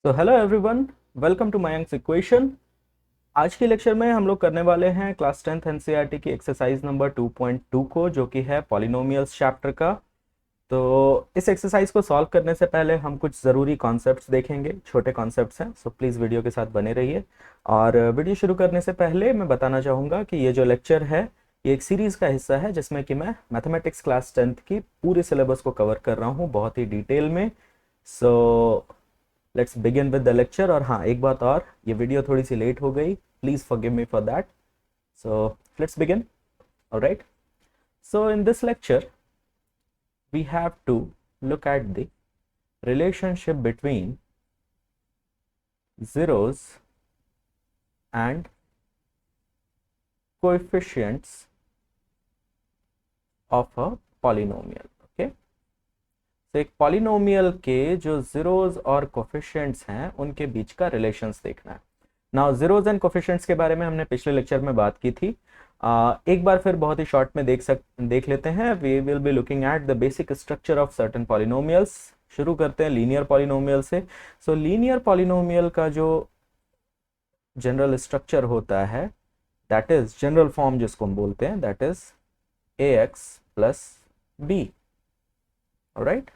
तो hello everyone, welcome to Mayank's equation. आज के लेक्चर में हम लोग करने वाले हैं क्लास 10th एनसीईआरटी की एक्सरसाइज नंबर 2.2 को, जो कि है पॉलिनोमियल्स चैप्टर का। तो इस एक्सरसाइज को सॉल्व करने से पहले हम कुछ ज़रूरी कॉन्सेप्ट्स देखेंगे। छोटे कॉन्सेप्ट्स हैं, सो प्लीज़ वीडियो के साथ बने रहिए। और वीडियो शुरू करने से पहले मैं बताना चाहूँगा कि ये जो लेक्चर है ये एक सीरीज़ का हिस्सा है, जिसमें कि मैं मैथमेटिक्स क्लास 10th की पूरे सिलेबस को कवर कर रहा हूँ बहुत ही डिटेल में। So let's begin with the lecture. और हाँ, एक बात और, ये वीडियो थोड़ी सी लेट हो गई, please forgive me for that. So let's begin. Alright, so in this lecture we have to look at the relationship between zeros and coefficients of a polynomial. Okay, तो एक पॉलिनोमियल के जो zeros और coefficients हैं उनके बीच का relations देखना है। नाउ जीरोज एंड कोफिशिएंट्स के बारे में हमने पिछले लेक्चर में बात की थी। एक बार फिर बहुत ही शॉर्ट में देख लेते हैं। We will be looking at the basic structure of certain polynomials. शुरू करते हैं लीनियर पॉलिनोमियल से। सो लीनियर पॉलिनोमियल का जो जनरल स्ट्रक्चर होता है, दैट इज जनरल फॉर्म जिसको हम बोलते हैं, that is ax plus B. Alright,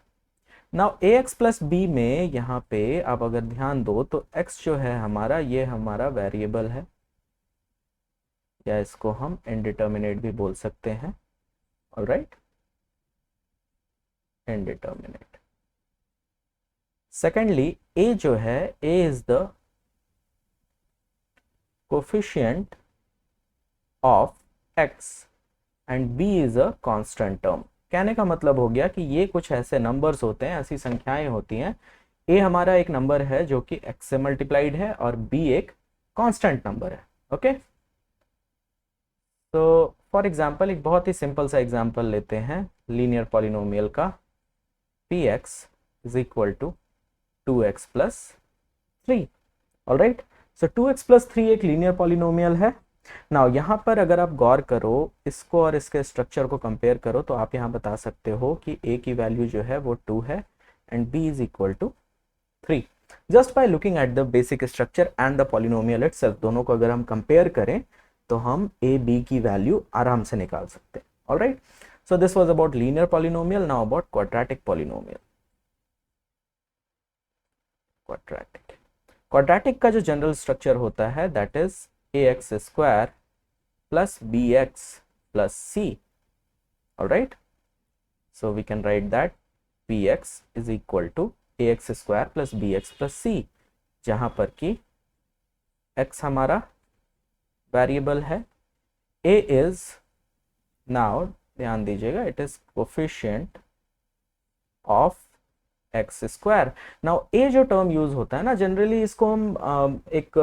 now ax plus B में यहाँ पे आप अगर ध्यान दो तो x जो है हमारा, ये हमारा वेरिएबल है, या इसको हम इनडिटर्मिनेट भी बोल सकते हैं। Alright, indeterminate. सेकेंडली a जो है, a is the coefficient of x and b is a constant term. कहने का मतलब हो गया कि ये कुछ ऐसे नंबर्स होते हैं, ऐसी संख्याएं होती हैं। a हमारा एक नंबर है जो कि x से मल्टीप्लाइड है और b एक कांस्टेंट नंबर है। ओके, तो फॉर एग्जांपल एक बहुत ही सिंपल सा एग्जांपल लेते हैं लीनियर पॉलिनोमियल का। px is equal to 2x plus 3। Alright, so 2x plus 3 एक लीनियर पॉलिनोमियल है। नाउ यहाँ पर अगर आप गौर करो इसको और इसके स्ट्रक्चर को कंपेयर करो, तो आप यहाँ बता सकते हो कि a की वैल्यू जो है वो 2 है and b is equal to 3। Just by looking at the basic structure and the polynomial itself, दोनों को अगर हम कंपेयर करें तो हम a b की वैल्यू आराम से निकाल सकते हैं। Alright, so this was about linear polynomial. Now about quadratic polynomial. Quadratic का जो जनरल स्ट्रक्चर होता है, that is ax square plus bx plus c। Alright, so we can write that px is equal to ax square plus bx plus c, जहां पर कि x हमारा variable है, a is, now ध्यान दीजिएगा, it is coefficient of x square. Now a जो term use होता है ना, जनरली इसको हम एक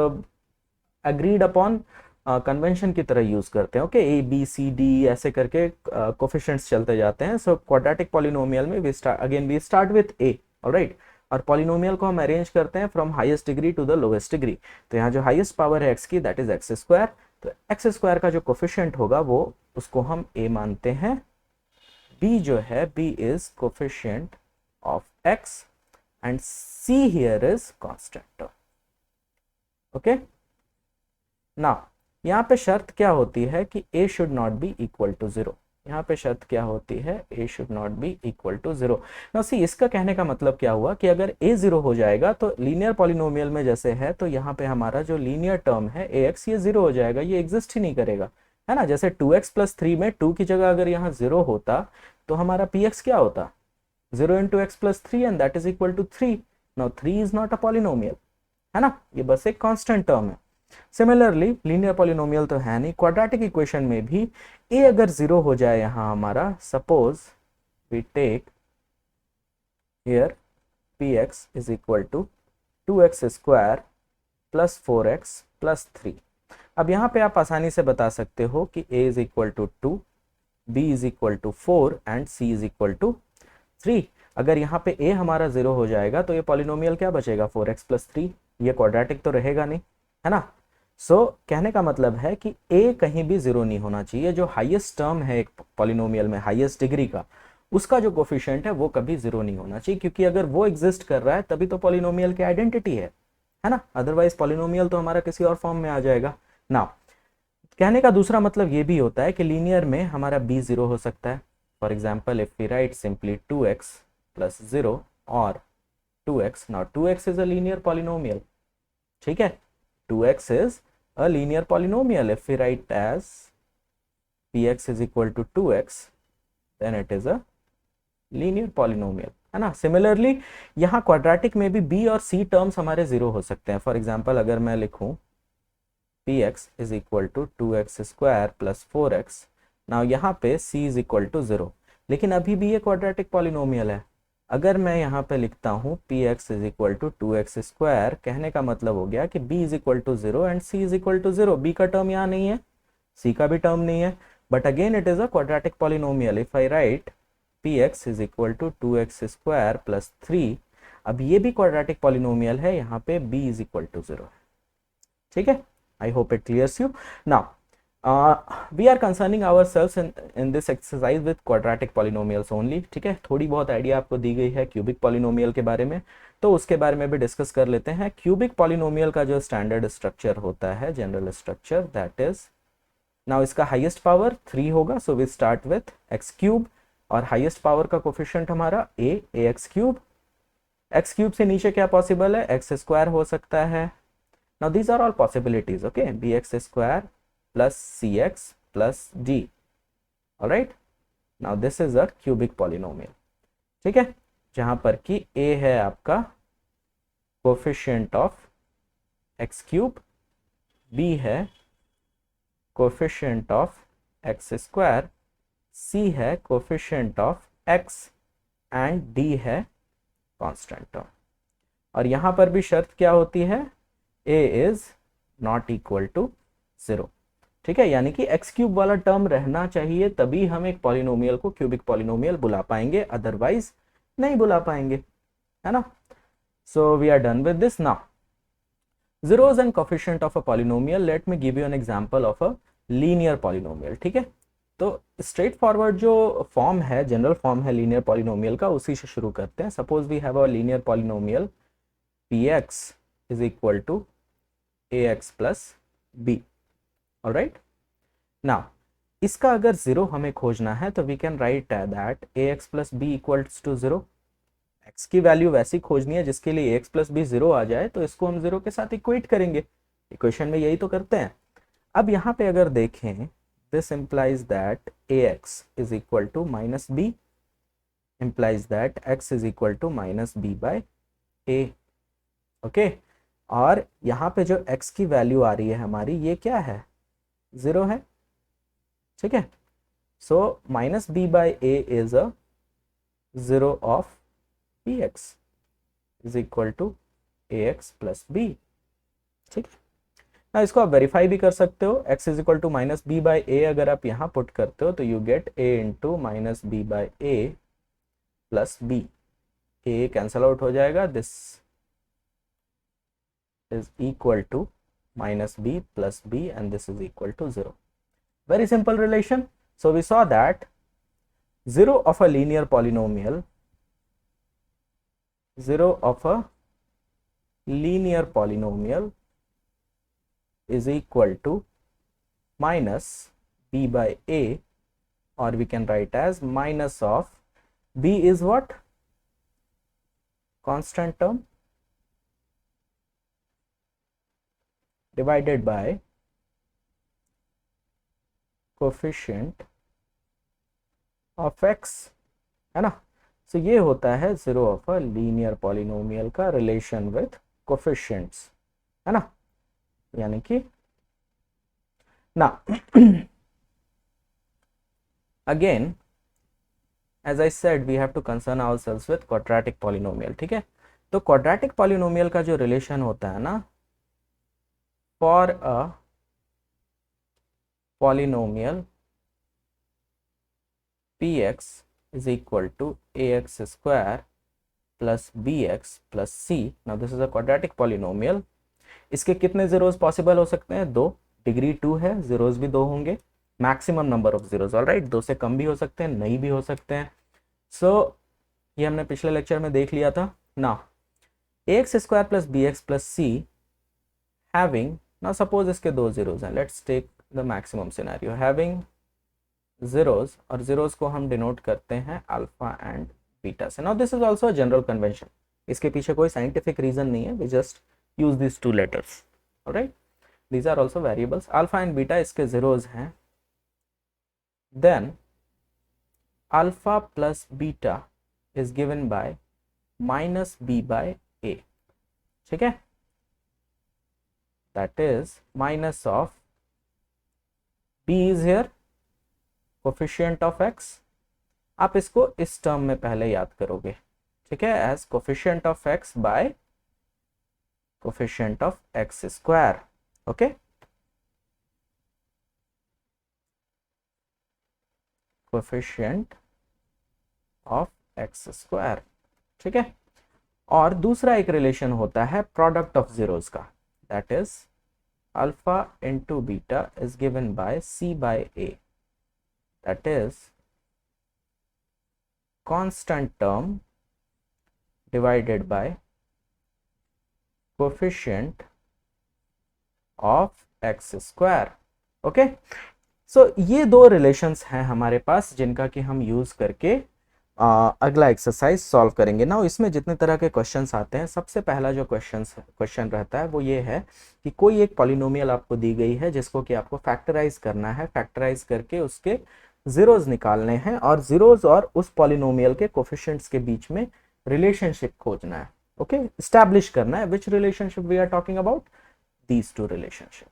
अग्रीड अपॉन कन्वेंशन की तरह यूज करते हैं। Okay, A B C D ऐसे करके कोफिशिएंट्स चलते जाते हैं। सो क्वाड्रेटिक पॉलिनोमियल में we start with A. Alright, और पॉलिनोमियल को हम अरेंज करते हैं from highest degree to the lowest degree. तो यहाँ जो हाईएस्ट पावर है एक्स की, दैट इज एक्स स्क्वायर। तो एक्स स्क्वायर का जो कोफिशिएंट होगा वो, उसको हम ए मानते हैं। बी जो है, B is coefficient of x and c here is constant term. Okay, now यहाँ पे शर्त क्या होती है कि a should not be equal to 0। यहाँ पे शर्त क्या होती है, a should not be equal to 0। now see, इसका कहने का मतलब क्या हुआ कि अगर a 0 हो जाएगा तो लीनियर पॉलिनोमियल में जैसे है, तो यहाँ पे हमारा जो लीनियर टर्म है ax, ये 0 हो जाएगा, ये एग्जिस्ट ही नहीं करेगा, है ना। जैसे 2x प्लस 3 में 2 की जगह अगर यहाँ 0 होता तो हमारा px क्या होता, 0 into x plus 3 and that is equal to 3. Now 3 is not a polynomial, है ना, ये बस एक कांस्टेंट टर्म है। सिमिलरली लीनियर पॉलिनोमियल तो है नहीं, क्वाड्रेटिक इक्वेशन में भी a अगर 0 हो जाए यहाँ हमारा, suppose we take here px is equal to 2x square plus 4x plus 3। अब यहाँ पे आप आसानी से बता सकते हो कि a is equal to 2, b is equal to 4 and c is equal to 3। अगर यहाँ पे a हमारा 0 हो जाएगा तो ये पॉलिनोमियल क्या बचेगा, 4x प्लस 3। ये क्वाड्रेटिक तो रहेगा नहीं, है ना। सो कहने का मतलब है कि a कहीं भी 0 नहीं होना चाहिए। जो हाईएस्ट टर्म है एक पॉलिनोमियल में, हाईएस्ट डिग्री का, उसका जो कोफिशिएंट है वो कभी 0 नहीं होना चाहिए, क्योंकि अगर वो एग्जिस्ट कर रहा है तभी तो पॉलिनोमियल की आइडेंटिटी है ना, अदरवाइज पॉलिनोमियल तो हमारा किसी और फॉर्म में आ जाएगा ना। कहने का दूसरा मतलब ये भी होता है कि लीनियर में हमारा b 0 हो सकता है। For example if we write simply 2x plus 0 और 2x, now 2x is a linear polynomial, ठीक है, 2x is a linear polynomial. If we write as px is equal to 2x then it is a linear polynomial, है ना। Similarly यहाँ quadratic में भी b और c terms हमारे 0 हो सकते हैं। फॉर एग्जाम्पल अगर मैं लिखूं px is equal to 2x square plus 4x, now यहाँ पे c इज इक्वल टू 0, लेकिन अभी भी ये क्वाड्रेटिक पॉलिनोमियल है। अगर मैं यहाँ पे लिखता हूँ px is equal to 2x square, कहने का मतलब हो गया कि b is equal to 0 and c is equal to 0। b का टर्म यहाँ नहीं है, c का भी टर्म नहीं है, but again it is a quadratic polynomial. If I write px is equal to 2x square plus 3, अब ये भी क्वाड्रेटिक पॉलिनोमियल है, यहाँ पे b इज इक्वल टू 0 है, ठीक है। I hope it clears you. Now, we are concerning ourselves in this exercise with quadratic polynomials only, ठीक है। थोड़ी बहुत आइडिया आपको दी गई है क्यूबिक पॉलिनोमियल के बारे में, तो उसके बारे में भी डिस्कस कर लेते हैं। क्यूबिक पॉलिनोमियल का जो स्टैंडर्ड स्ट्रक्चर होता है, general structure, that is, now इसका हाईएस्ट पावर 3 होगा, so we start with x cube, और हाईएस्ट पावर का कोफिशिएंट हमारा एक्स क्यूब। एक्स क्यूब से नीचे क्या पॉसिबल है, एक्स स्क्वायर हो सकता है। Now these are all possibilities, okay? bx square plus cx plus d. All right? Now this is a cubic polynomial. ठीक है, जहां पर कि a है आपका coefficient of x cube, b है coefficient of x square, c है coefficient of x and d है constant term। और यहां पर भी शर्त क्या होती है, a is not equal to 0, ठीक है, यानी कि एक्स क्यूब वाला टर्म रहना चाहिए, तभी हम एक पॉलिनोमियल को क्यूबिक पॉलिनोमियल बुला पाएंगे, अदरवाइज नहीं बुला पाएंगे, है ना। So we are done with this. Now zeros and coefficient of a polynomial, let me give you an example of a linear polynomial, ठीक है। तो स्ट्रेट फॉरवर्ड जो फॉर्म है, जनरल फॉर्म है लीनियर पॉलिनोमियल का, उसी से शुरू करते हैं। Suppose we have a linear polynomial px is equal to ax plus b, all right। now इसका अगर 0 हमें खोजना है तो we can write that ax plus b equals to 0। x की वैल्यू वैसी खोजनी है जिसके लिए ax plus b 0 आ जाए, तो इसको हम 0 के साथ इक्वेट करेंगे। इक्वेशन में यही तो करते हैं। अब यहाँ पे अगर देखें, this implies that ax is equal to minus b implies that x is equal to minus b by a, okay. और यहाँ पे जो x की वैल्यू आ रही है हमारी, ये क्या है, 0 है, ठीक है। So minus b by a is a 0 of px is equal to ax plus b, ठीक है ना। इसको आप वेरीफाई भी कर सकते हो, x is equal to minus b by a अगर आप यहाँ पुट करते हो तो you get a into minus b by a plus b, a cancel out हो जाएगा, this is equal to minus b plus b and this is equal to 0. Very simple relation. So we saw that 0 of a linear polynomial, 0 of a linear polynomial is equal to minus b by a, or we can write as minus of b is what, constant term, divided by coefficient of x, है ना। So ये होता है 0 of a linear polynomial का relation with coefficients, है ना, यानी कि ना again as I said we have to concern ourselves with quadratic polynomial, ठीक है। तो क्वाड्रेटिक पॉलिनोमियल का जो रिलेशन होता है ना, for a polynomial px is equal to ax square plus bx plus c, now this is a quadratic polynomial। इसके कितने zeros possible हो सकते हैं, 2, डिग्री 2 है, zeros भी 2 होंगे, maximum number of zeros, alright, 2 से कम भी हो सकते हैं, नहीं भी हो सकते हैं। सो ये हमने पिछले लेक्चर में देख लिया था ना। ax square plus b x plus c having, ना सपोज इसके दो जीरोज हैं, let's take the maximum scenario, having zeros, और zeros को हम डिनोट करते हैं अल्फा एंड बीटा से। Now this is also a general convention, इसके पीछे कोई साइंटिफिक रीजन नहीं है, we just use this two letters, alright. These are also variables, alpha and beta इसके zeros हैं। Then alpha plus beta is given by minus b by a, ठीक है, that is minus of b is here coefficient of x, आप इसको इस term में पहले याद करोगे, ठीक है, as coefficient of x by coefficient of x square, okay. Coefficient of x square, ठीक है। और दूसरा एक रिलेशन होता है प्रोडक्ट ऑफ जीरोस का, that is alpha into beta is given by c by a, that is constant term divided by coefficient of x square, okay. So ये दो रिलेशंस हैं हमारे पास जिनका कि हम यूज करके अगला एक्सरसाइज सॉल्व करेंगे ना। इसमें जितने तरह के क्वेश्चंस आते हैं, सबसे पहला जो क्वेश्चन रहता है वो ये है कि कोई एक पॉलिनोमियल आपको दी गई है जिसको कि आपको फैक्टराइज करना है, फैक्टराइज करके उसके जीरोज निकालने हैं और जीरोज और उस पॉलिनोमियल के कोफिशिएंट्स के बीच में रिलेशनशिप खोजना है, ओके, एस्टैब्लिश करना है। Which relationship we are talking about? These two relationship.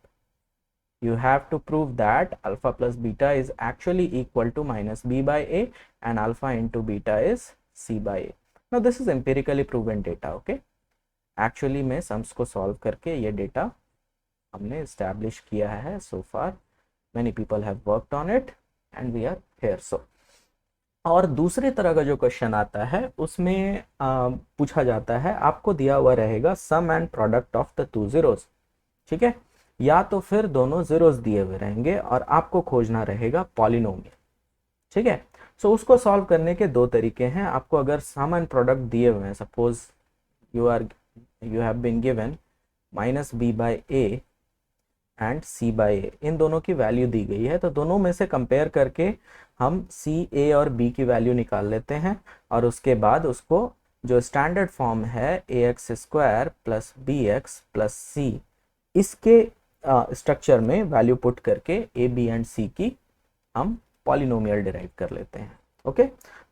You have to prove that alpha plus beta is actually equal to minus b by a and alpha into beta is c by a. Now this is empirically proven data, okay. Actually में sums को solve करके ये data हमने establish किया है so far. Many people have worked on it and we are here. So और दूसरी तरह का जो क्वेश्चन आता है उसमें पूछा जाता है, आपको दिया हुआ रहेगा sum and product of the two zeros, ठीक है, या तो फिर दोनों जीरोस दिए हुए रहेंगे और आपको खोजना रहेगा पॉलिनोमियल, ठीक है। सो उसको सॉल्व करने के दो तरीके हैं। आपको अगर सम एंड प्रोडक्ट दिए हुए हैं, suppose you have been given minus b by a and c by a, इन दोनों की वैल्यू दी गई है, तो दोनों में से कंपेयर करके हम सी, ए और बी की वैल्यू निकाल लेते हैं और उसके बाद उसको जो स्टैंडर्ड फॉर्म है a x square plus b x plus c, इसके स्ट्रक्चर में वैल्यू पुट करके ए, बी एंड सी की हम पॉलिनोमियल डिराइव कर लेते हैं, okay.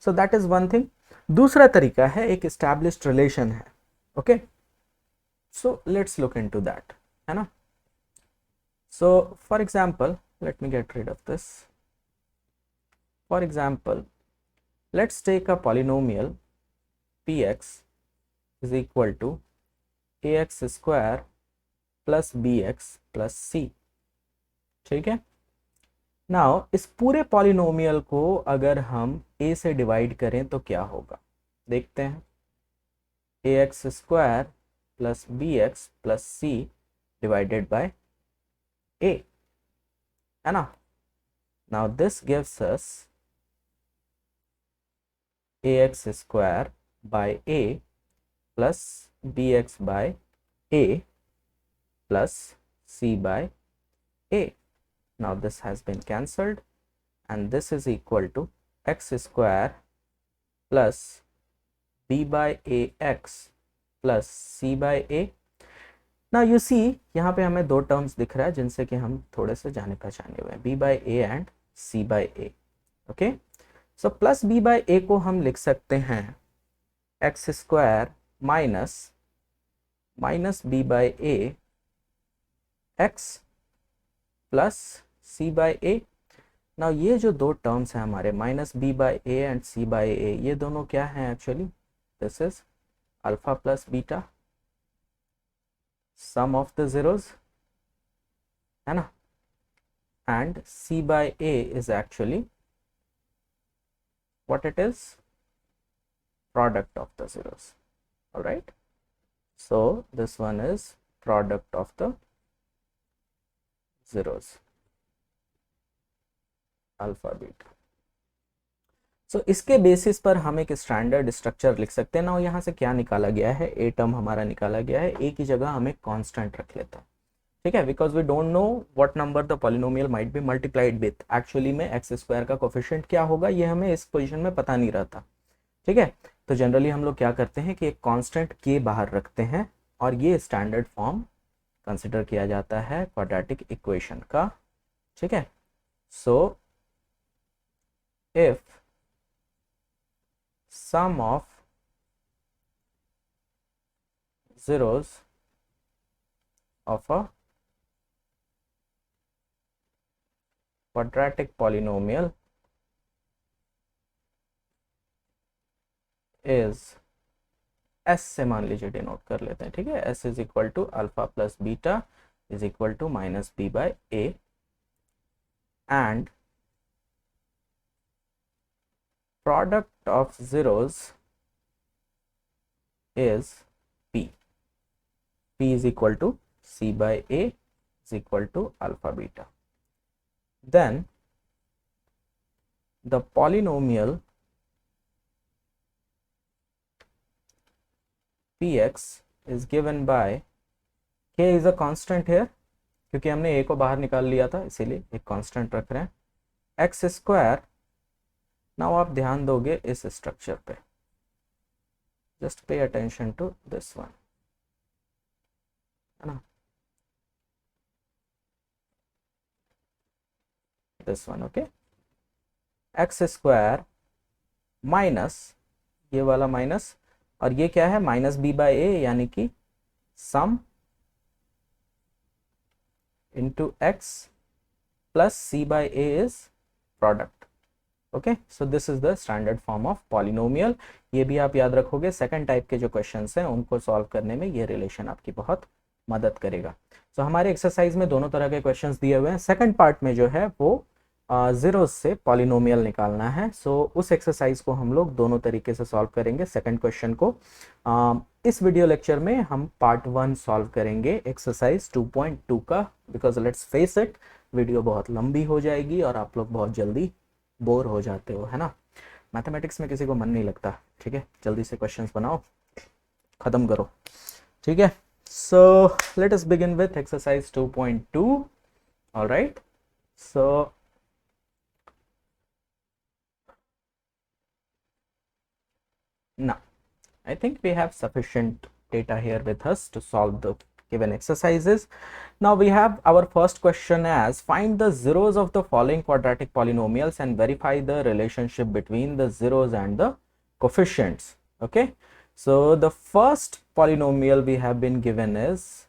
So that is one thing. दूसरा तरीका है, एक एस्टैब्लिश्ड रिलेशन है, okay. So let's look into that, है ना। So for example, let me get rid of this. For example, let's take a polynomial px is equal to ax square plus b x plus c, ठीक है। Now इस पूरे polynomial को अगर हम a से डिवाइड करें तो क्या होगा, देखते हैं। ax square plus b x plus c divided by a, है ना। Now this gives us ax square by a plus bx by a plus c by a. Now this has been cancelled and this is equal to x square plus b by ax plus c by a. Now you see यहाँ पे हमें दो terms दिख रहा है जिनसे कि हम थोड़े से जाने पहचाने हुए हैं, b by a and c by a, okay. So plus b by a को हम लिख सकते हैं x square minus b by a x plus c by a. Now ये जो दो टर्म्स हैं हमारे minus b by a and c by a, ये दोनों क्या हैं actually? This is alpha plus beta sum of the zeros, है ना, and c by a is actually what it is? Product of the zeros, alright. So this one is product of the zeros, alpha beta. सो इसके basis पर हम एक standard structure लिख सकते हैं ना। यहाँ से क्या निकाला गया है, ए टर्म हमारा निकाला गया है, ए की जगह हम एक कांस्टेंट रख लेते हैं, ठीक है, because we don't know what number the polynomial might be multiplied with. Actually में एक्स स्क्वायर का कोफिशिएंट क्या होगा ये हमें इस पोजीशन में पता नहीं रहता, ठीक है। तो जनरली हम लोग क्या करते हैं कि एक कांस्टेंट के बाहर रखते हैं और ये स्टैंडर्ड फॉर्म कंसिडर किया जाता है क्वाड्रेटिक इक्वेशन का, ठीक है। So if sum of zeros of a quadratic polynomial is s से मान लीजिए डिनोट कर लेते हैं, ठीक है। s is equal to alpha plus beta is equal to minus b by a and product of zeros is p. p is equal to c by a is equal to alpha beta. Then the polynomial px is given by k is a constant here, क्योंकि हमने a को बाहर निकाल लिया था इसीलिए एक constant रख रहे हैं, एक्स स्क्वायर। नाउ आप ध्यान दोगे इस स्ट्रक्चर पे, just pay attention to this one, है ना, this one, okay. X square minus ये वाला माइनस, और ये क्या है माइनस बी बाय ए, यानी कि sum into x plus c by a is product, okay. So this is the standard form of polynomial. ये भी आप याद रखोगे, सेकंड टाइप के जो क्वेश्चंस हैं उनको सॉल्व करने में ये रिलेशन आपकी बहुत मदद करेगा। सो हमारे एक्सरसाइज में दोनों तरह के क्वेश्चंस दिए हुए हैं। सेकंड पार्ट में जो है वो जीरोस से पॉलिनोमियल निकालना है। सो उस एक्सरसाइज को हम लोग दोनों तरीके से सॉल्व करेंगे। सेकंड क्वेश्चन को इस वीडियो लेक्चर में हम पार्ट 1 सॉल्व करेंगे एक्सरसाइज 2.2 का, because let's face it video बहुत लंबी हो जाएगी और आप लोग बहुत जल्दी बोर हो जाते हो, है ना। मैथमेटिक्स में किसी को मन नहीं लगता, ठीक है। जल्दी से क्वेश्चंस बनाओ, खत्म करो, ठीक है। So let us begin with exercise 2.2। Alright, so now I think we have sufficient data here with us to solve the given exercises. Now we have our first question as find the zeros of the following quadratic polynomials and verify the relationship between the zeros and the coefficients, okay. So the first polynomial we have been given is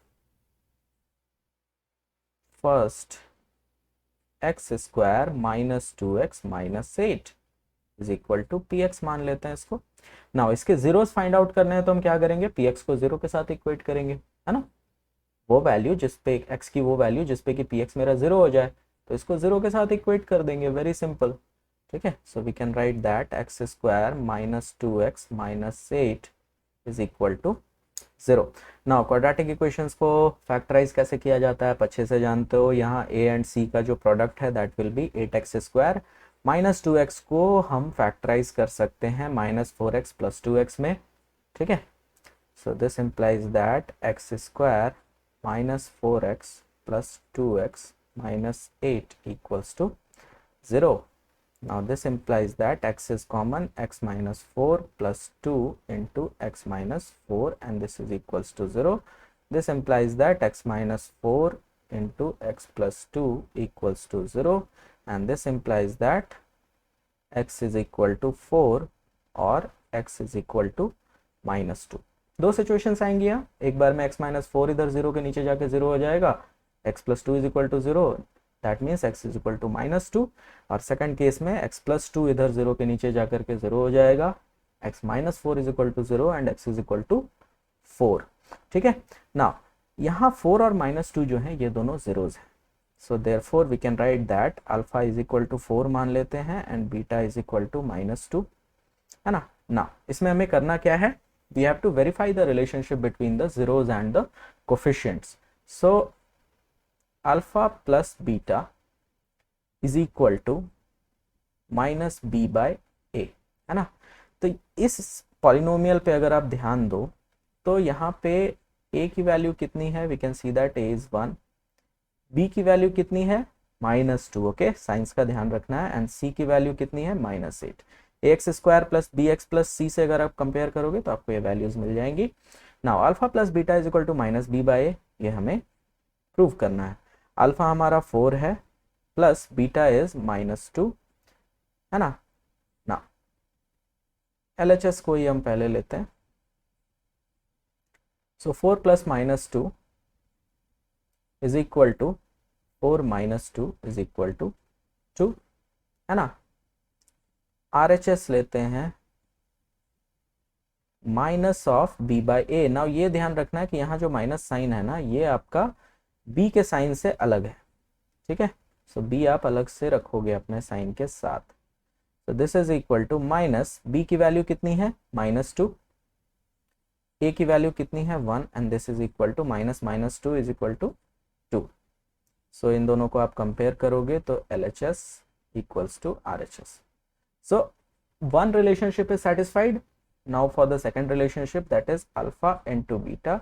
first x square minus 2x minus 8 is equal to px मान लेते हैं इसको। Now इसके zeros find out करने हैं तो हम क्या करेंगे, px को जीरो के साथ इक्वेट करेंगे, है ना। वो वैल्यू जिसपे x की वो वैल्यू जिसपे कि px मेरा जीरो हो जाए तो इसको जीरो के साथ इक्वेट कर देंगे, वेरी सिंपल, ठीक है। So we can write that x square minus 2x minus 8 is equal to zero. Now quadratic equations को फैक्टराइज कैसे किया जाता है आप अच्छे से जानते हो। यहाँ a एंड c का जो प्रोडक्ट है that will be 8x square, minus 2x को हम फैक्टराइज कर सकते हैं माइनस 4x प्लस 2x में, ठीक है। सो this implies that x square minus 4x plus 2x minus 8 equals to 0। Now this implies that x is common, x minus 4 plus 2 into x minus 4 and this is equals to 0. This implies that x minus 4 into x plus 2 equals to 0 and this implies that x is equal to 4 और x is equal to minus 2। दो situations आएंगी यहाँ, एक बार में x minus 4 इधर 0 के नीचे जाके 0 हो जाएगा, x plus 2 is equal to 0, that means x is equal to minus 2, और सेकंड केस में x प्लस 2 इधर 0 के नीचे जाकर के 0 हो जाएगा, x minus 4 is equal to 0 and x is equal to 4, ठीक है। नाउ यहाँ 4 और माइनस 2 जो है ये दोनों जीरोज हैं, so therefore we can write that alpha is equal to 4 मान लेते हैं and beta is equal to minus 2, है ना। नाउ इसमें हमें करना क्या है, we have to verify the relationship between the zeros and the coefficients. So alpha plus beta is equal to minus b by a, है ना। तो इस पॉलिनोमियल पे अगर आप ध्यान दो तो यहाँ पे a की वैल्यू कितनी है, we can see that a is 1, b की वैल्यू कितनी है -2, ओके साइंस का ध्यान रखना है, एंड c की वैल्यू कितनी है -8। ax square plus bx plus c से अगर आप कंपेयर करोगे तो आपको ये वैल्यूज मिल जाएंगी। Now alpha plus beta is equal to -b by a, ये हमें प्रूव करना है। अल्फा हमारा 4 है प्लस बीटा इज -2, है ना। ना LHS को ही हम पहले लेते हैं। सो 4 प्लस -2 is equal to 4 -2 is equal to 2, है ना। RHS लेते हैं minus of b by a. Now ये ध्यान रखना है कि यहाँ जो माइनस साइन है ना, ये आपका b के साइन से अलग है, ठीक है। सो b आप अलग से रखोगे अपने साइन के साथ। तो this is equal to minus b की वैल्यू कितनी है -2, a की वैल्यू कितनी है 1, and this is equal to -2 is equal to 2। So इन दोनों को आप कंपेयर करोगे तो LHS equals to RHS। So one relationship is satisfied. Now for the second relationship, that is alpha into beta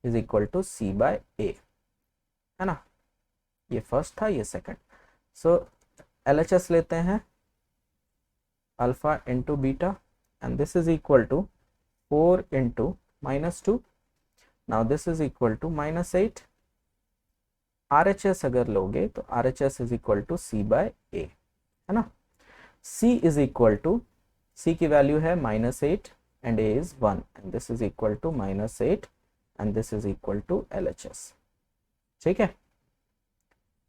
is equal to c by a, है ना। ये first था, ये सेकंड। सो LHS लेते हैं alpha into beta, and this is equal to 4 into -2, now this is equal to -8। RHS अगर लोगे तो RHS is equal to c by a, है ना। c is equal to, c की वैल्यू है -8 and a is 1, and this is equal to -8 and this is equal to LHS, ठीक है।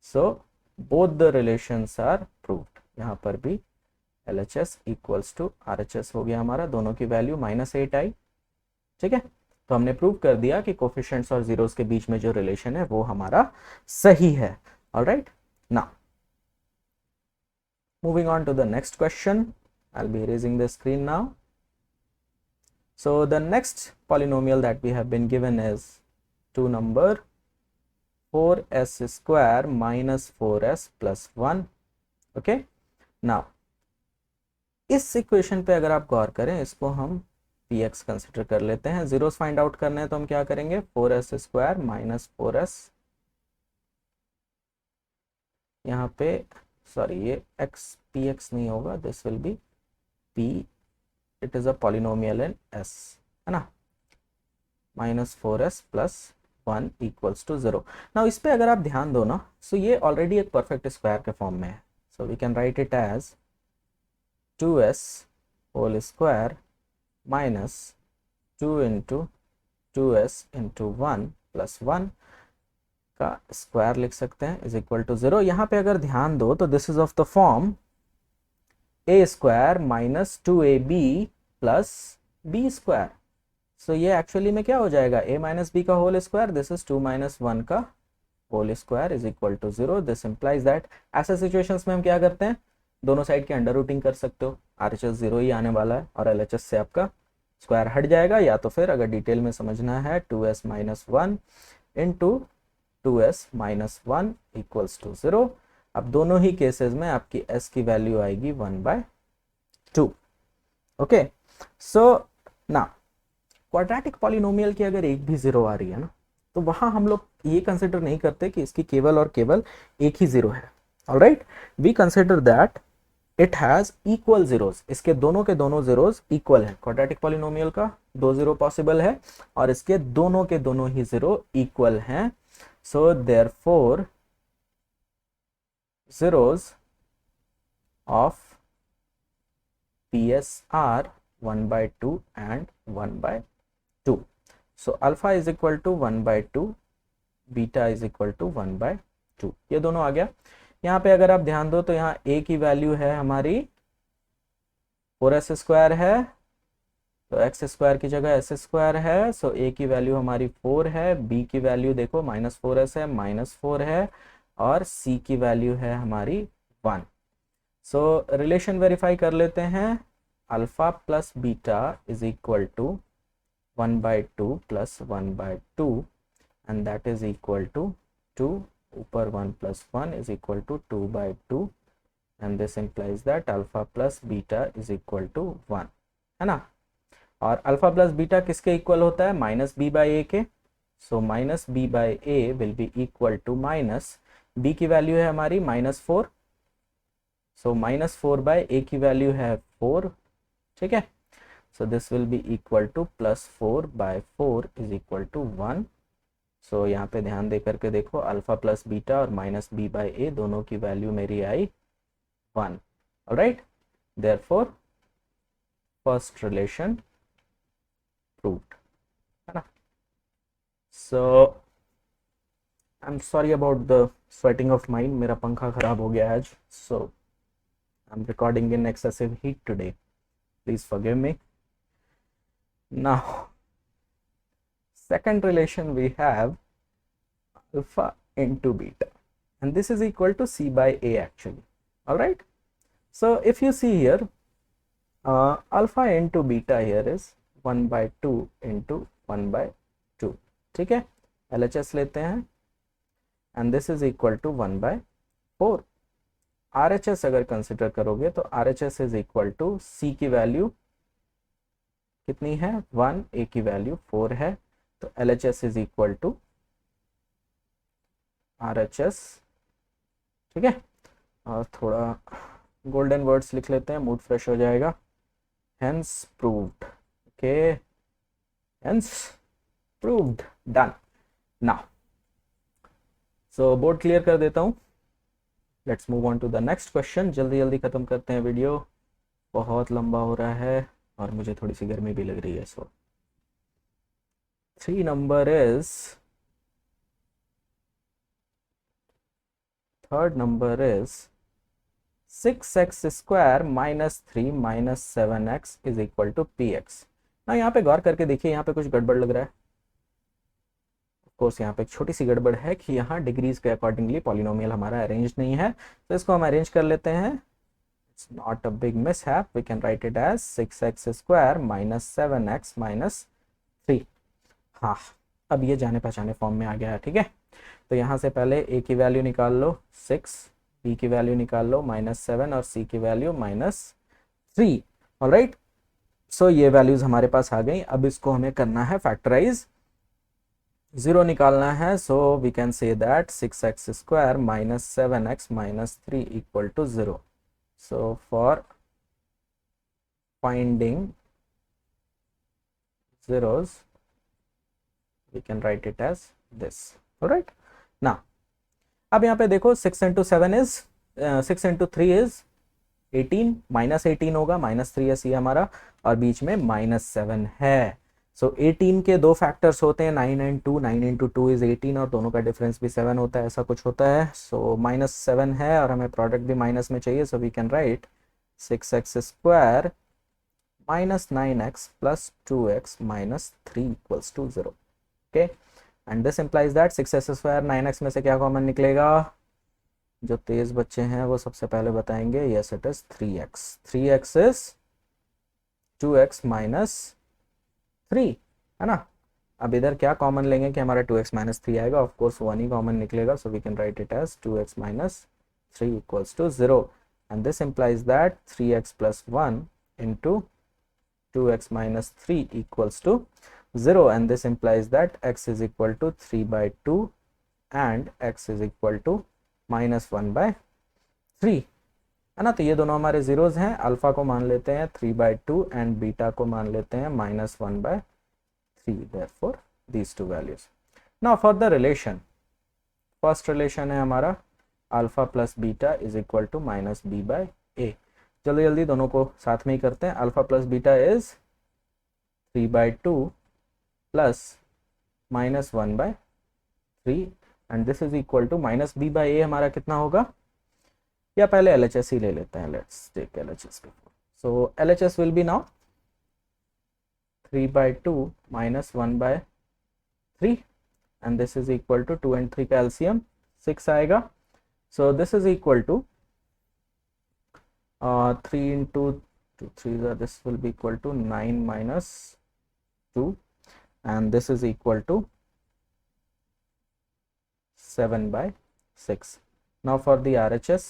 So both the relations are proved. यहाँ पर भी LHS equals to RHS हो गया हमारा, दोनों की वैल्यू -8 आई, ठीक है। तो हमने प्रूव कर दिया कि कोफिशिएंट्स और जीरोस के बीच में जो रिलेशन है वो हमारा सही है। Alright, now moving on to the next question, I'll be erasing the screen now. So the next polynomial that we have been given is to number 4s square minus 4s plus 1, okay। now इस equation पे अगर आप गौर करें, इसको हम px consider कर लेते हैं। जीरोस फाइंड आउट करने हैं तो हम क्या करेंगे, 4s स्क्वायर माइनस 4s, यहाँ पे सॉरी ये x px नहीं होगा, this will B p, it is a polynomial in s, है ना, -4s plus 1 equals to 0। Now इस पे अगर आप ध्यान दो ना, सो ये ऑलरेडी एक परफेक्ट स्क्वायर के फॉर्म में है। So we can write it as 2s whole square minus 2 into 2s into 1 plus 1 का स्क्वायर लिख सकते हैं इज इक्वल टू 0। यहाँ पे अगर ध्यान दो तो this is of the form a square minus 2ab plus b square. So ये एक्चुअली में क्या हो जाएगा, a माइनस बी का whole square, this is 2 minus 1 का whole square is equal to 0। This implies that ऐसे सिचुएशंस में हम क्या करते हैं, दोनों साइड की अंडर रूटिंग कर सकते हो, RHS 0 ही आने वाला है और LHS से आपका स्क्वायर हट जाएगा। या तो फिर अगर डिटेल में समझना है 2s minus 1 into 2s minus 1 equals to 0। अब दोनों ही केसेस में आपकी s की वैल्यू आएगी 1/2, ओके। सो ना क्वाड्रेटिक पॉलिनोमियल की अगर एक भी 0 आ रही है ना, तो वहां हम लोग ये कंसिडर नहीं करते कि इसकी केवल और केवल एक ही 0 है। Alright, we consider that it has equal zeros, इसके दोनों के दोनों जीरोस इक्वल है। क्वाड्रेटिक पॉलिनोमियल का 2 0 पॉसिबल है और इसके दोनों के दोनों ही 0 इक्वल हैं। So therefore zeros of PS are 1/2 and 1/2. So alpha is equal to 1/2, beta is equal to 1/2, ये दोनों आ गया। यहाँ पे अगर आप ध्यान दो तो यहाँ a की वैल्यू है हमारी 4s स्क्वायर है, तो x स्क्वायर की जगह s स्क्वायर है। सो a की वैल्यू हमारी 4 है, b की वैल्यू देखो -4s है, -4 है, और c की वैल्यू है हमारी 1। सो रिलेशन वेरीफाई कर लेते हैं, alpha plus beta is equal to 1/2 plus 1/2 and that is equal to 2, ऊपर 1 plus 1 is equal to 2/2 and this implies that alpha plus beta is equal to 1, है ना। और अल्फा प्लस बीटा किसके equal होता है, माइनस बी बाई ए के। So minus b by a will be equal to minus b की value है हमारी -4, सो -4 बाय ए की वैल्यू है 4, ठीक है। सो this will be equal to +4 by 4 is equal to 1। सो यहाँ पे ध्यान दे करके देखो, अल्फा प्लस बीटा और माइनस बी बाई ए दोनों की वैल्यू मेरी आई 1। Alright, therefore first relation proved, है ना। So I am sorry about the sweating of mind, मेरा पंखा खराब हो गया आज, so I am recording in excessive heat today, please forgive me. Now second relation we have alpha into beta, and this is equal to c by a actually. All right, so if you see here, alpha into beta here is 1 by 2 into 1 by 2, ठीक है। LHS लेते हैं and this is equal to 1 by 4। RHS अगर consider करोगे तो RHS is equal to c की value कितनी है 1, a की वैल्यू 4 है, तो LHS is equal to RHS, ठीक है। और थोड़ा गोल्डन वर्ड्स लिख लेते हैं, मूड फ्रेश हो जाएगा। Hence proved, okay, hence proved, done. Now so board clear कर देता हूँ, let's move on to the next question. जल्दी जल्दी खत्म करते हैं, वीडियो बहुत लंबा हो रहा है और मुझे थोड़ी सी गर्मी भी लग रही है। सो 3 number is, third number is 6x square minus 3 minus 7x is equal to px। ना यहाँ पे गौर करके देखिए, यहाँ पे कुछ गड़बड़ लग रहा है। ऑफ कोर्स यहाँ पे एक छोटी सी गड़बड़ है कि यहाँ डिग्रीज के अकॉर्डिंगली पॉलिनोमियल हमारा अरेंज नहीं है, तो इसको हम अरेंज कर लेते हैं। It's not a big mishap, we can write it as 6x square minus 7x minus 3। हाँ, अब ये जाने पहचाने फॉर्म में आ गया है, ठीक है। तो यहाँ से पहले a की वैल्यू निकाल लो 6, b की वैल्यू निकाल लो -7 और c की वैल्यू -3। ऑलराइट, सो ये वैल्यूज हमारे पास आ गई। अब इसको हमें करना है फैक्टराइज, 0 निकालना है। So we can say that 6x square minus 7x minus 3 equal to 0। So for finding zeros we can write it as this, alright। now अब यहाँ पे देखो 6 into 7 is 6 into 3 is 18, -18 होगा, -3 है सी हमारा, और बीच में -7 है। सो 18 के दो फैक्टर्स होते हैं, 9 and 2, 9 into 2 is 18 और दोनों का डिफरेंस भी 7 होता है, ऐसा कुछ होता है। सो -7 है और हमें प्रोडक्ट भी माइनस में चाहिए, so we can write 6x square minus 9x plus 2x minus 3 equals to 0, okay, and this implies that 6x square 9x में से क्या कॉमन निकलेगा। जो तेज बच्चे हैं वो सबसे पहले बताएंगे, yes it is 3x, 3x is 2x minus 3, है ना। अब इधर क्या कॉमन लेंगे कि हमारा 2x minus 3 आएगा, ऑफ कोर्स 1 ही कॉमन निकलेगा, so we can write it as 2x minus 3 equals to 0, and this implies that 3x plus 1 into 2x minus 3 equals to 0, and this implies that x is equal to 3 by 2 and x is equal to minus 1 by 3, है ना। तो ये दोनों हमारे zeros हैं, alpha को मान लेते हैं 3 by 2 एंड बीटा को मान लेते हैं -1 by 3, therefore these two values। now for the relation, first relation है हमारा alpha plus beta is equal to -b by a। जल्दी जल्दी दोनों को साथ में ही करते हैं। Alpha plus beta is 3 by 2 plus -1 by 3 and this is equal to -b by a हमारा कितना होगा, या पहले LHS ही ले लेते हैं, let's take LHS before. So LHS will be now 3 by 2 -1 by 3 and this is equal to 2 and 3 का LCM 6 आएगा। So this is equal to 3 into 2 3 this will be equal to 9 minus 2 and this is equal to 7 by 6। now for the RHS,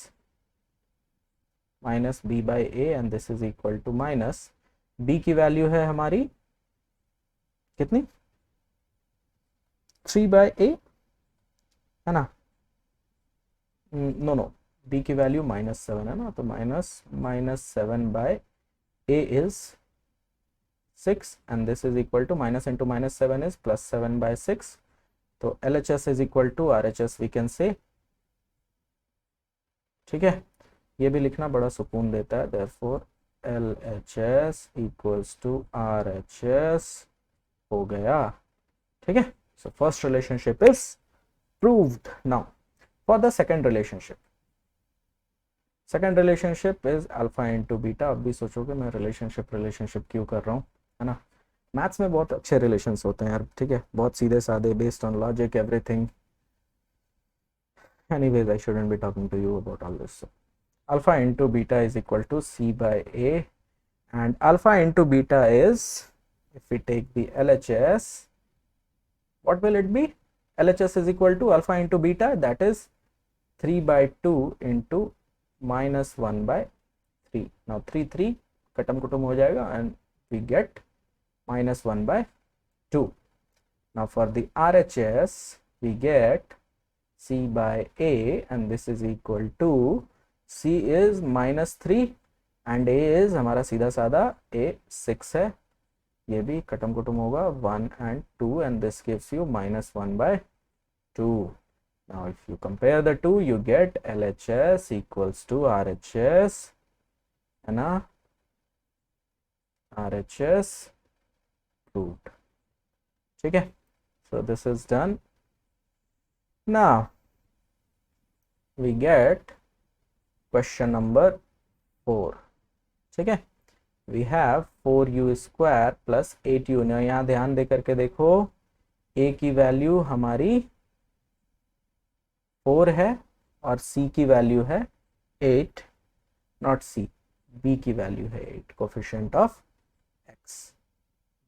minus b by a and this is equal to minus b की value है हमारी कितनी 3 by ए है ना, no B की value -7 है ना, तो -7 by a is 6 and this is equal to minus into -7 is +7 by 6, तो LHS is equal to RHS we can say. ठीक है, ये भी लिखना बड़ा सुकून देता है, therefore LHS equals to RHS हो गया। ठीक है, so first relationship is proved. Now for the second relationship is alpha into beta। अब भी सोचोगे मैं रिलेशनशिप क्यों कर रहा हूँ, है ना। मैथ्स में बहुत अच्छे रिलेशंस होते हैं यार, ठीक है, बहुत सीधे साधे, based on logic everything. Anyways I shouldn't be talking to you about all this. Alpha into beta is equal to c by a, and alpha into beta is, if we take the LHS, what will it be? LHS is equal to alpha into beta, that is 3 by 2 into -1 by 3. Now 3 कटम कुटुम हो जाएगा and we get -1 by 2. Now for the RHS we get c by a and this is equal to, c is -3 and a is हमारा सीधा साधा a 6 है, ये भी कटम कुटुम होगा 1 and 2 and this gives you -1 by 2. Now if you compare the two you get LHS equals to RHS, है ना, RHS proved। ठीक है, so this is done। Now we get question number 4। ठीक है, we have 4u square plus 8u। यहाँ ध्यान दे करके देखो, a की वैल्यू हमारी 4 है और c की वैल्यू है 8, नॉट c, b की वैल्यू है 8, coefficient of x,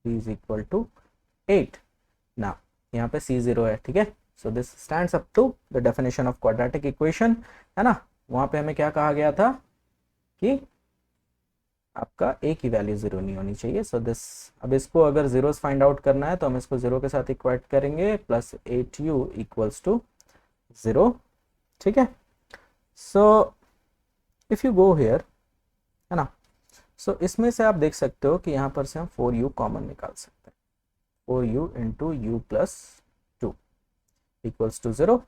b is equal to 8। ना यहाँ पे c 0 है, ठीक है, सो this stands up to the definition of quadratic equation, है ना। वहां पे हमें क्या कहा गया था कि आपका a की वैल्यू 0 नहीं होनी चाहिए, सो दिस, अब इसको अगर जीरोस फाइंड आउट करना है तो हम इसको 0 के साथ इक्वेट करेंगे, प्लस 8u इक्वल्स टू 0। ठीक है, so if you go here, है ना, सो इसमें से आप देख सकते हो कि यहाँ पर से हम 4u कॉमन निकाल सकते हैं, 4u into u plus 2 equals to 0।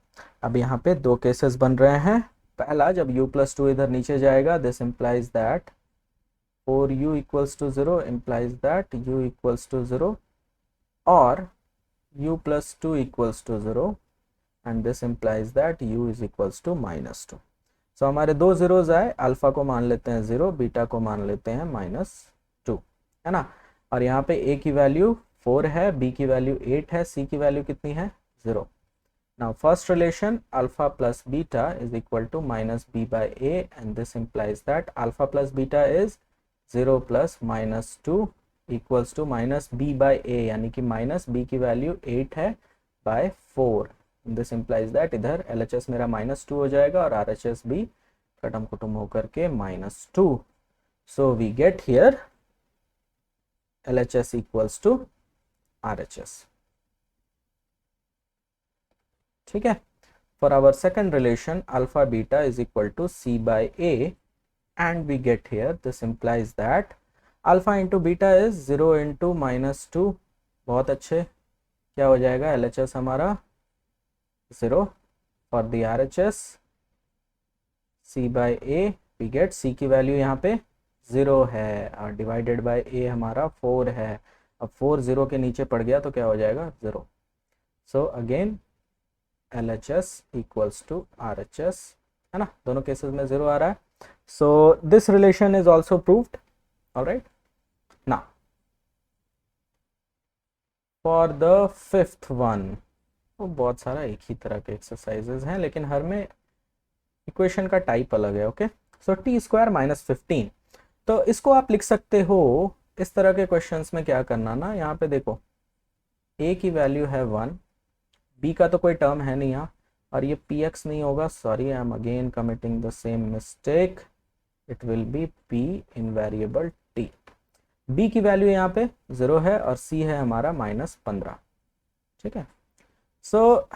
अब यहाँ पे दो केसेस बन रहे हैं, पहला जब u प्लस 2 इधर नीचे जाएगा, this implies that 4u equals to 0 implies that u equals to 0 और u plus 2 equals to 0 and this implies that u is equals to -2। so हमारे दो जीरोज आए, अल्फा को मान लेते हैं 0, बीटा को मान लेते हैं -2, है ना। और यहाँ पे a की वैल्यू 4 है, b की वैल्यू 8 है, c की वैल्यू कितनी है 0। now first relation alpha plus beta is equal to -b by a and this implies that alpha plus beta is 0 plus -2 equals to -b by a, यानी कि -b की value 8 है by 4। This implies that इधर LHS मेरा -2 हो जाएगा और RHS भी कटम कुटुम होकर के -2। So we get here LHS equals to RHS। ठीक है, for our second relation alpha beta is equal to c by a and we get here, this implies that alpha into beta is 0 into -2। बहुत अच्छे, क्या हो जाएगा LHS हमारा 0। for the RHS c by a we get c की value यहाँ पे 0 है और डिवाइडेड बाय a हमारा 4 है। अब 4 0 के नीचे पड़ गया तो क्या हो जाएगा 0। So again LHS equals to RHS, है ना, दोनों केसेस में 0 आ रहा है। So this relation is also proved. Alright, now for the fifth one, वो बहुत सारा एक ही तरह के एक्सरसाइजेज हैं लेकिन हर में इक्वेशन का टाइप अलग है। ओके, सो टी स्क्वायर -15, तो इसको आप लिख सकते हो इस तरह के क्वेश्चंस में। क्या करना ना, यहाँ पे देखो a की वैल्यू है 1, b का तो कोई टर्म है नहीं यहाँ, और ये px नहीं होगा, sorry I am again committing the same mistake, it will be p in variable t। b की वैल्यू यहाँ पे 0 है और c है हमारा -15, ठीक है। सो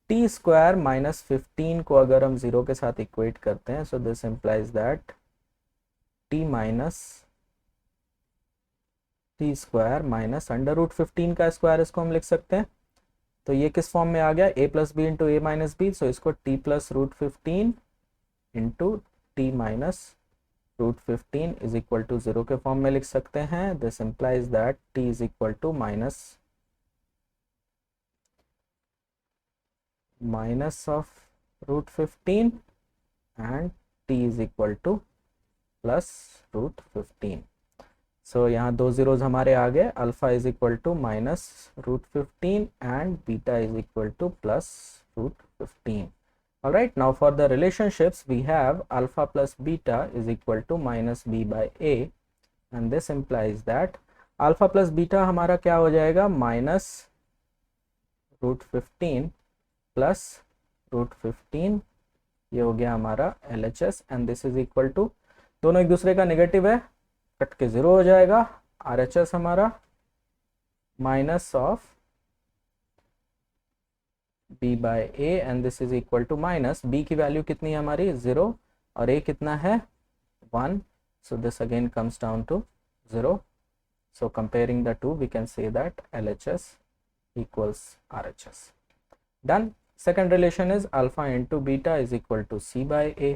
टी स्क्वायर -15 को अगर हम 0 के साथ इक्वेट करते हैं, सो this implies that T square minus √15 का स्क्वायर, इसको हम लिख सकते हैं। तो ये किस फॉर्म में आ गया, a plus b into a minus b. So इसको t plus √15 into t minus √15 is equal to 0 के फॉर्म में लिख सकते हैं। This implies that t is equal to minus of √15 and t is equal to plus √15। So यहाँ दो zeros हमारे आ गए, alpha is equal to -√15 and beta is equal to plus √15। Alright, now for the relationships we have alpha plus beta is equal to -b by a, and this implies that alpha plus beta हमारा क्या हो जाएगा, -√15 plus √15, ये हो गया हमारा LHS, and this is equal to, दोनों एक दूसरे का नेगेटिव है, कट के 0 हो जाएगा। RHS हमारा minus of b by a and this is equal to minus, b की वैल्यू कितनी है हमारी 0 और a कितना है 1, so this again comes down to 0। So comparing the two we can say that LHS equals RHS। Done. Second relation is alpha into beta is equal to c by a।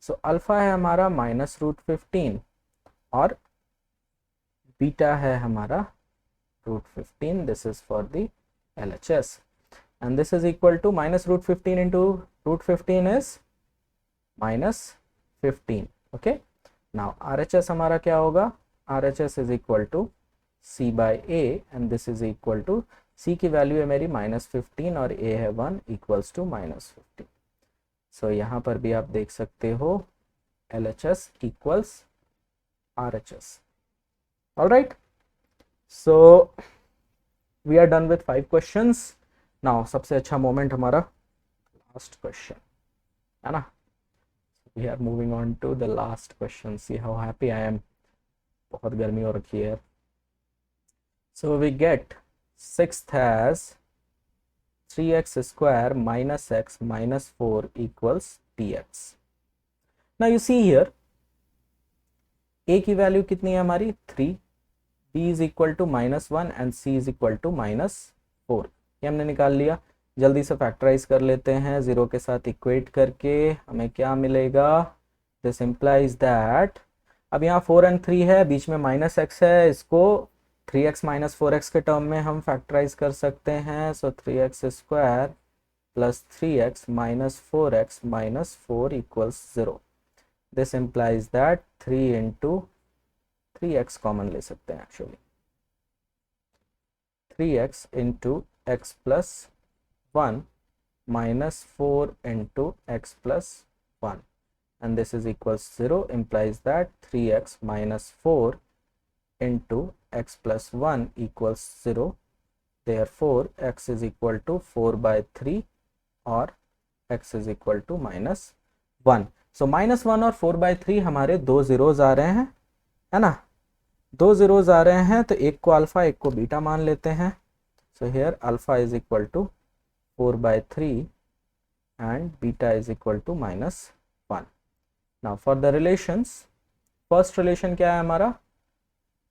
So alpha है हमारा -√15 और beta है हमारा √15, this is for the LHS, and this is equal to -√15 into √15 is -15, okay। now RHS हमारा क्या होगा, RHS is equal to c by a and this is equal to, c की value है मेरी -15 और a है 1 equals to -15। so यहाँ पर भी आप देख सकते हो LHS equals RHS। alright, so we are done with 5 questions। Now सबसे अच्छा मोमेंट हमारा लास्ट क्वेश्चन है ना, we are moving on to the last question. See how happy I am, बहुत गर्मी हो रखी है। So we get sixth has 3x square minus x minus 4 equals px। Now you see here a की value कितनी है हमारी 3, b is equal to -1 and c is equal to -4, ये हमने निकाल लिया। जल्दी से फैक्टराइज कर लेते हैं, 0 के साथ इक्वेट करके हमें क्या मिलेगा, दिस इम्प्लाइज दैट, अब यहाँ 4 एंड 3 है, बीच में -x है, इसको 3x माइनस 4x के टर्म में हम फैक्टराइज कर सकते हैं। सो 3x square plus 3x minus 4x minus 4 equals 0। This implies that 3 into 3x common ले सकते हैं actually, 3x into x plus 1 minus 4 into x plus 1 and this is equals 0, implies that 3x minus 4 into x plus 1 equals 0, therefore x is equal to 4 by 3 or x is equal to -1। so -1 और 4 by 3 हमारे दो zeros आ रहे हैं, है ना, दो zeros आ रहे हैं, तो एक को अल्फा एक को बीटा मान लेते हैं। So here alpha is equal to 4 by 3 and beta is equal to -1। Now for the relations, first relation क्या है हमारा,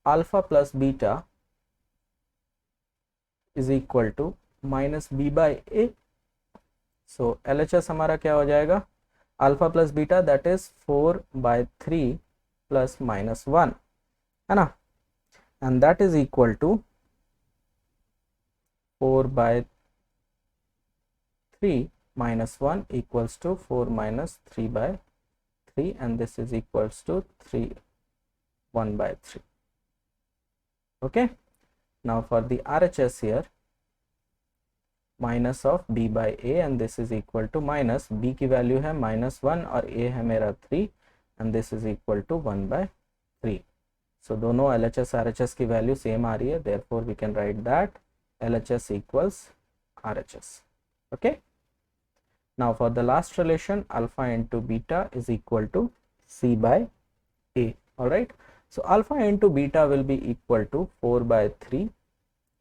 alpha plus beta is equal to -b by a। So LHS हमारा क्या हो जाएगा, alpha plus beta that is 4 by 3 plus -1, है ना, and that is equal to 4 by 3 minus 1 equals to 4 minus 3 by 3 and this is equals to 1 by 3, okay। now for the RHS here, minus of b by a and this is equal to minus, b की value है -1 और a है मेरा 3 and this is equal to 1 by 3। so दोनों LHS RHS की value same आ रही है, therefore we can write that LHS equals RHS, okay। now for the last relation, alpha into beta is equal to C by A. All right. So alpha into beta will be equal to 4 by 3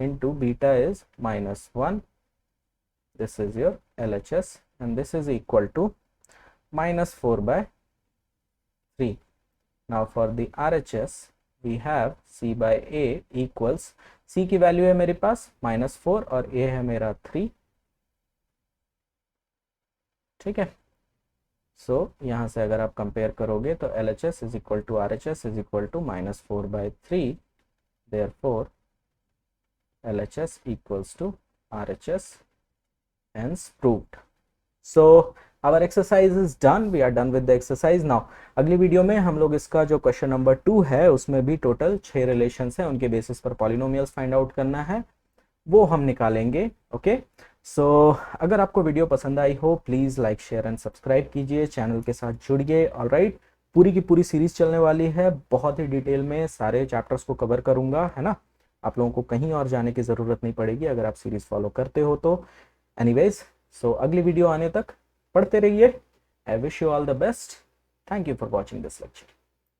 into beta is -1. This is your LHS, and this is equal to -4 by 3. Now for the RHS we have C by A equals, C की value है मेरे पास -4 और A है मेरा 3. ठीक है. सो यहाँ से अगर आप कंपेयर करोगे तो LHS is equal to RHS is equal to -4 by 3. Therefore LHS equals to RHS, hence proved. So our exercise is done. We are done with the exercise. Now अगली वीडियो में हम लोग इसका जो क्वेश्चन नंबर 2 है उसमें भी total 6 relations हैं, उनके बेसिस पर पॉलिनोमियल्स फाइंड आउट करना है, वो हम निकालेंगे. ओके. सो अगर आपको वीडियो पसंद आई हो please like share and subscribe कीजिए, चैनल के साथ जुड़िए. ऑलराइट. पूरी की पूरी सीरीज चलने वाली है, बहुत ही डिटेल में सारे चैप्टर्स को कवर करूंगा, है ना. आप लोगों को कहीं और जाने की ज़रूरत नहीं पड़ेगी अगर आप सीरीज फॉलो करते हो तो. एनीवेज, सो अगली वीडियो आने तक पढ़ते रहिए. I wish you all the best. Thank you for watching this lecture.